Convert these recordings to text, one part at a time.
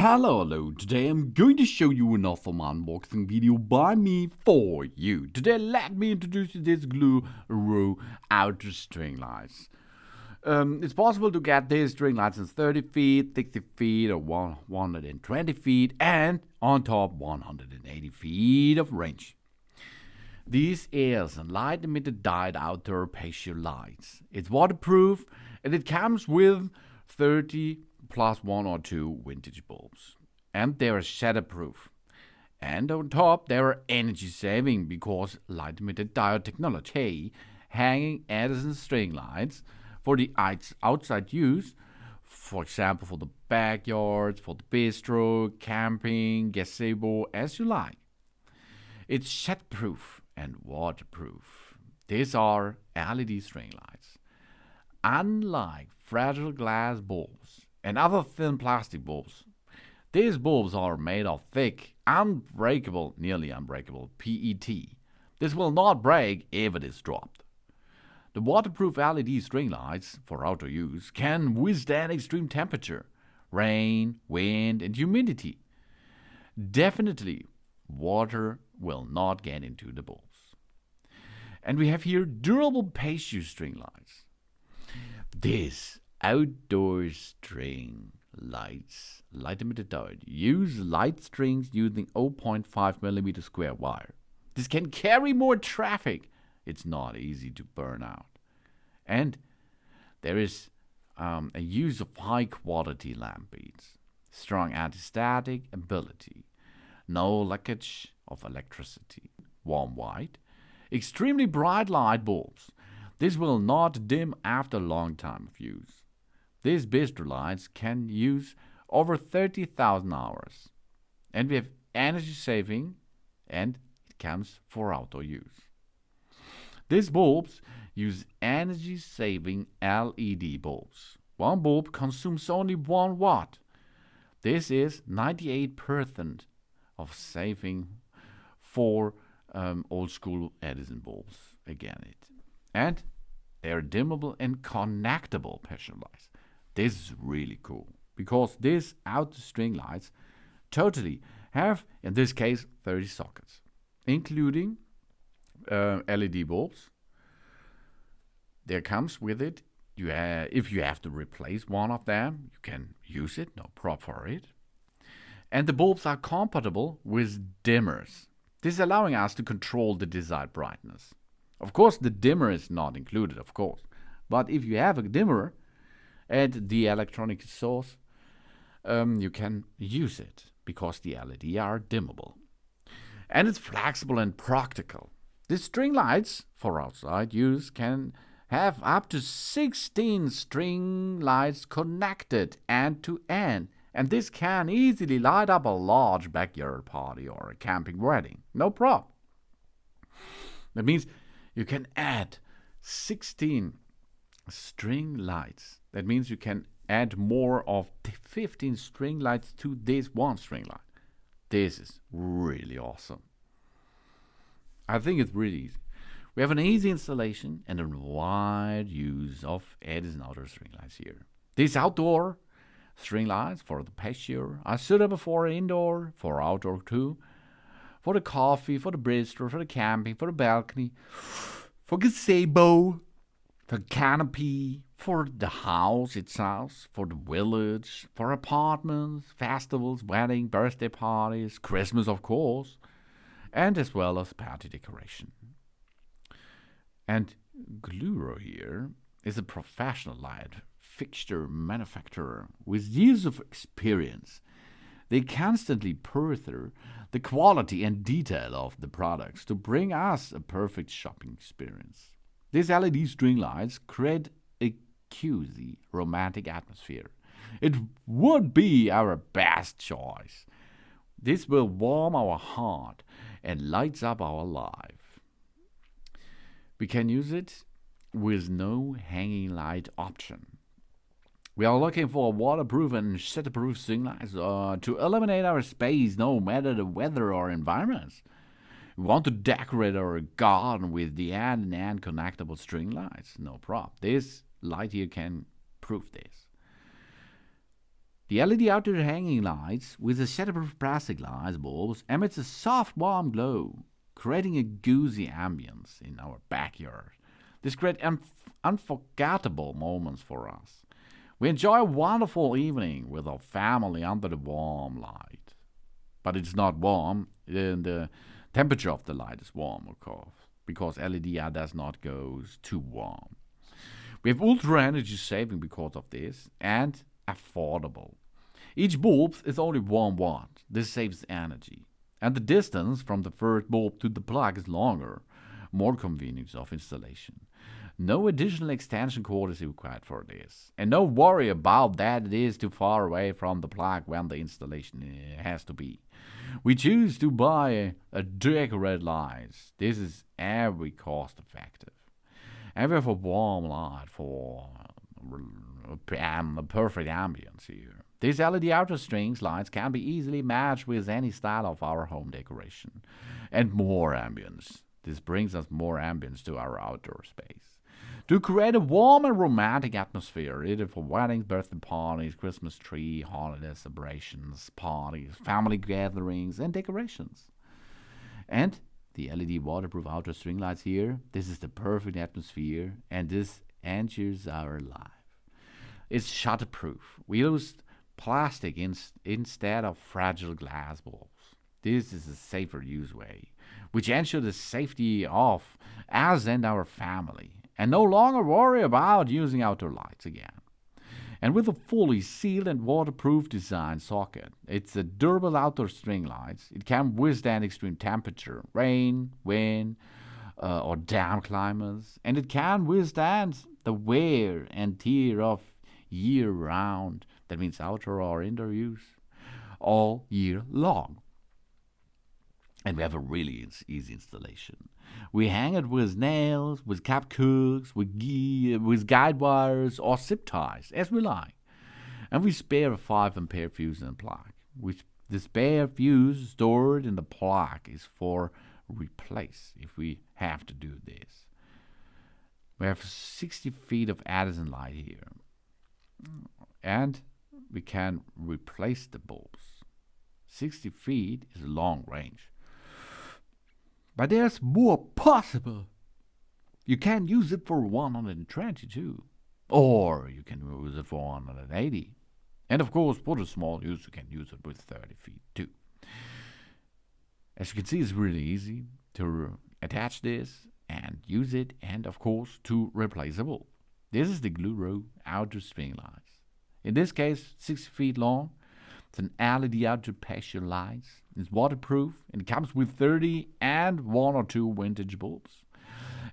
Hello, today I'm going to show you an awesome unboxing video by me for you. Today let me introduce you this GLUROO outer string lights. It's possible to get these string lights in 30 feet, 60 feet or 120 feet and on top 180 feet of range. This is a light emitted dyed outdoor patio lights. It's waterproof and it comes with 30 plus 1 or 2 vintage bulbs. And they are shatterproof. And on top, they are energy saving because light emitted diode technology, hanging Edison string lights for the outside use, for example, for the backyard, for the bistro, camping, gazebo, as you like. It's shatterproof and waterproof. These are LED string lights. Unlike fragile glass bulbs and other thin plastic bulbs, these bulbs are made of thick, unbreakable, nearly unbreakable PET. This will not break if it is dropped. The waterproof LED string lights for outdoor use can withstand extreme temperature, rain, wind, and humidity. Definitely, water will not get into the bulbs. And we have here durable patio string lights. This outdoor string lights, light emitted diode, use light strings using 0.5 millimeter square wire. This can carry more traffic. It's not easy to burn out. And there is a use of high quality lamp beads, strong anti-static ability, no leakage of electricity, warm white, extremely bright light bulbs. This will not dim after a long time of use. These Bistro lights can use over 30,000 hours. And we have energy saving and it comes for outdoor use. These bulbs use energy saving LED bulbs. One bulb consumes only 1 watt. This is 98% of saving for old school Edison bulbs. And they're dimmable and connectable patio lights. This is really cool because these outer string lights totally have, in this case, 30 sockets, including LED bulbs. There comes with it, if you have to replace one of them, you can use it, no problem for it. And the bulbs are compatible with dimmers. This is allowing us to control the desired brightness. Of course, the dimmer is not included, of course. But if you have a dimmer at the electronic source, you can use it because the LED are dimmable. And it's flexible and practical. The string lights for outside use can have up to 16 string lights connected end to end. And this can easily light up a large backyard party or a camping wedding. No problem. That means you can add 16 string lights. That means you can add more of 15 string lights to this one string light. This is really awesome. I think it's really easy. We have an easy installation and a wide use of Edison outdoor string lights here. These outdoor string lights for the patio are suitable for indoor, for outdoor too, for the coffee, for the bistro, for the camping, for the balcony, for gazebo, for canopy, for the house itself, for the village, for apartments, festivals, weddings, birthday parties, Christmas of course, and as well as party decoration. And GLUROO here is a professional light fixture manufacturer with years of experience. They constantly further the quality and detail of the products to bring us a perfect shopping experience. These LED string lights create a cozy, romantic atmosphere. It would be our best choice. This will warm our heart and lights up our life. We can use it with no hanging light option. We are looking for waterproof and shatterproof string lights to eliminate our space no matter the weather or environments. We want to decorate our garden with the end-to-end connectable string lights. No problem. This light here can prove this. The LED outdoor hanging lights with the shatterproof plastic lights bulbs emits a soft warm glow, creating a cozy ambience in our backyard. This creates unforgettable moments for us. We enjoy a wonderful evening with our family under the warm light. But it's not warm, the temperature of the light is warm, of course, because LED does not go too warm. We have ultra energy saving because of this, and affordable. Each bulb is only 1 watt. This saves energy. And the distance from the first bulb to the plug is longer, more convenience of installation. No additional extension cord is required for this. And no worry about that it is too far away from the plug when the installation has to be. We choose to buy a decorated light. This is very cost effective. And we have a warm light for a perfect ambience here. These LED outdoor string lights can be easily matched with any style of our home decoration. And more ambience. This brings us more ambience to our outdoor space. To create a warm and romantic atmosphere, either for weddings, birthday parties, Christmas tree, holiday celebrations, parties, family gatherings, and decorations. And the LED waterproof outdoor string lights here, this is the perfect atmosphere, and this ensures our life. It's shatterproof. We used plastic instead of fragile glass bulbs. This is a safer use way, which ensures the safety of us and our family, and no longer worry about using outdoor lights again. And with a fully sealed and waterproof design socket, it's a durable outdoor string lights. It can withstand extreme temperature, rain, wind, or damp climates, and it can withstand the wear and tear of year-round. That means outdoor or indoor use, all year long. And we have a really easy installation. We hang it with nails, with cap hooks, with guide wires, or zip ties, as we like. And we spare a 5 ampere fuse in the plug. The spare fuse stored in the plug is for replace if we have to do this. We have 60 feet of Edison light here. And we can replace the bulbs. 60 feet is a long range. But there's more possible. You can use it for 122. Or you can use it for 180. And of course, for the small use, you can use it with 30 feet too. As you can see, it's really easy to attach this and use it, and of course, to replace the bulb. This is the GLUROO outdoor string lights. In this case, 60 feet long. It's an LED outdoor patio lights. It's waterproof, and it comes with 30 and 1 or 2 vintage bulbs.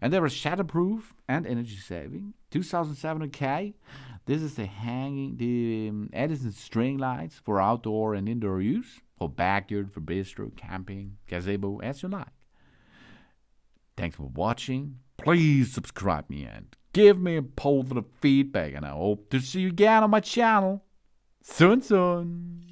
And they are shatterproof and energy saving. 2700K. This is the Edison string lights for outdoor and indoor use, for backyard, for bistro, camping, gazebo, as you like. Thanks for watching. Please subscribe me and give me a positive feedback, and I hope to see you again on my channel soon.